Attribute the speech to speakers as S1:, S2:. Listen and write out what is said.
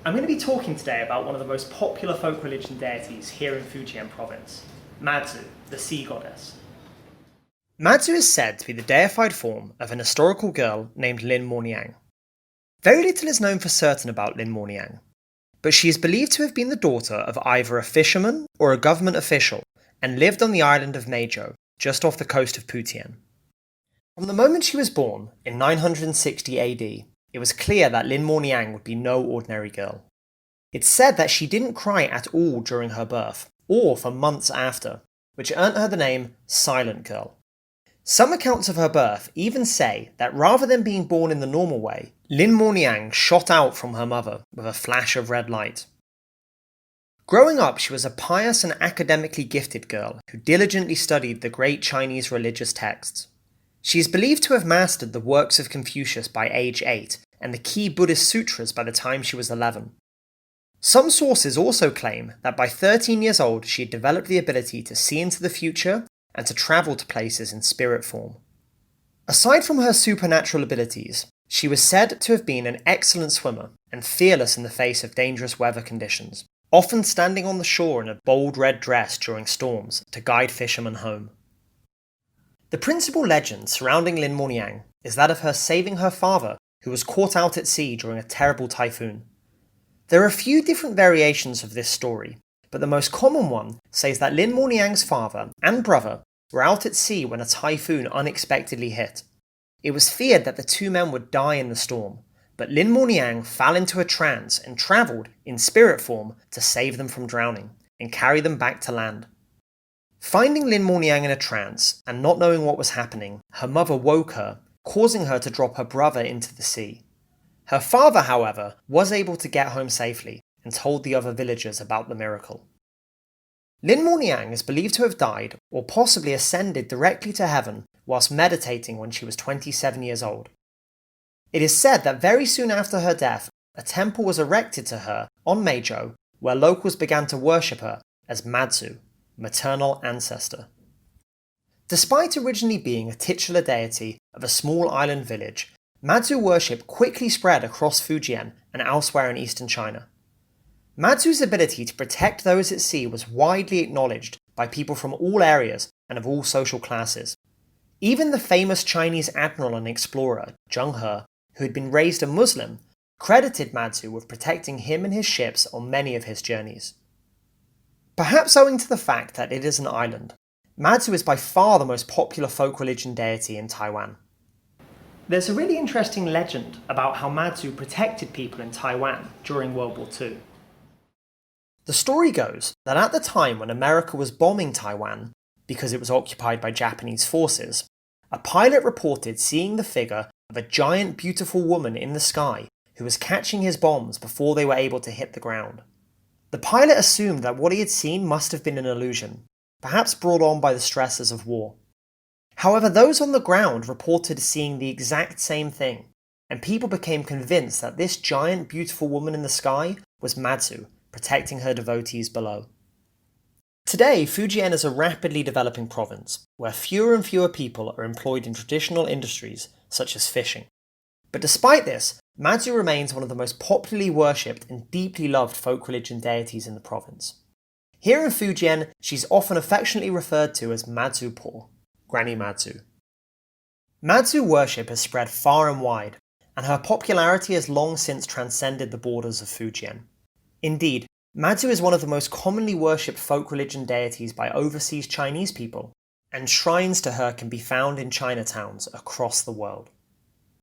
S1: I'm going to be talking today about one of the most popular folk religion deities here in Fujian province, Mazu, the sea goddess. Matsu is said to be the deified form of an historical girl named Lin Moniang. Very little is known for certain about Lin Moniang, but she is believed to have been the daughter of either a fisherman or a government official and lived on the island of Mazu, just off the coast of Fujian. From the moment she was born, in 960 AD, it was clear that Lin Moniang would be no ordinary girl. It's said that she didn't cry at all during her birth, or for months after, which earned her the name Silent Girl. Some accounts of her birth even say that rather than being born in the normal way, Lin Moniang shot out from her mother with a flash of red light. Growing up, she was a pious and academically gifted girl who diligently studied the great Chinese religious texts. She is believed to have mastered the works of Confucius by age 8 and the key Buddhist sutras by the time she was 11. Some sources also claim that by 13 years old she had developed the ability to see into the future and to travel to places in spirit form. Aside from her supernatural abilities, she was said to have been an excellent swimmer and fearless in the face of dangerous weather conditions, often standing on the shore in a bold red dress during storms to guide fishermen home. The principal legend surrounding Lin Moniang is that of her saving her father, who was caught out at sea during a terrible typhoon. There are a few different variations of this story, but the most common one says that Lin Moniang's father and brother were out at sea when a typhoon unexpectedly hit. It was feared that the two men would die in the storm, but Lin Moniang fell into a trance and travelled, in spirit form, to save them from drowning and carry them back to land. Finding Lin Moniang in a trance and not knowing what was happening, her mother woke her, causing her to drop her brother into the sea. Her father, however, was able to get home safely and told the other villagers about the miracle. Lin Moniang is believed to have died or possibly ascended directly to heaven whilst meditating when she was 27 years old. It is said that very soon after her death, a temple was erected to her on Mazu, where locals began to worship her as Matsu, maternal ancestor. Despite originally being a titular deity of a small island village, Matsu worship quickly spread across Fujian and elsewhere in eastern China. Matsu's ability to protect those at sea was widely acknowledged by people from all areas and of all social classes. Even the famous Chinese admiral and explorer Zheng He, who had been raised a Muslim, credited Matsu with protecting him and his ships on many of his journeys. Perhaps owing to the fact that it is an island, Matsu is by far the most popular folk religion deity in Taiwan. There's a really interesting legend about how Matsu protected people in Taiwan during World War II. The story goes that at the time when America was bombing Taiwan, because it was occupied by Japanese forces, a pilot reported seeing the figure of a giant beautiful woman in the sky who was catching his bombs before they were able to hit the ground. The pilot assumed that what he had seen must have been an illusion, perhaps brought on by the stresses of war. However, those on the ground reported seeing the exact same thing, and people became convinced that this giant beautiful woman in the sky was Matsu, protecting her devotees below. Today, Fujian is a rapidly developing province, where fewer and fewer people are employed in traditional industries such as fishing. But despite this, Matsu remains one of the most popularly worshipped and deeply loved folk religion deities in the province. Here in Fujian, she's often affectionately referred to as Matsu-po, Granny Matsu. Matsu worship has spread far and wide, and her popularity has long since transcended the borders of Fujian. Indeed, Matsu is one of the most commonly worshipped folk religion deities by overseas Chinese people, and shrines to her can be found in Chinatowns across the world.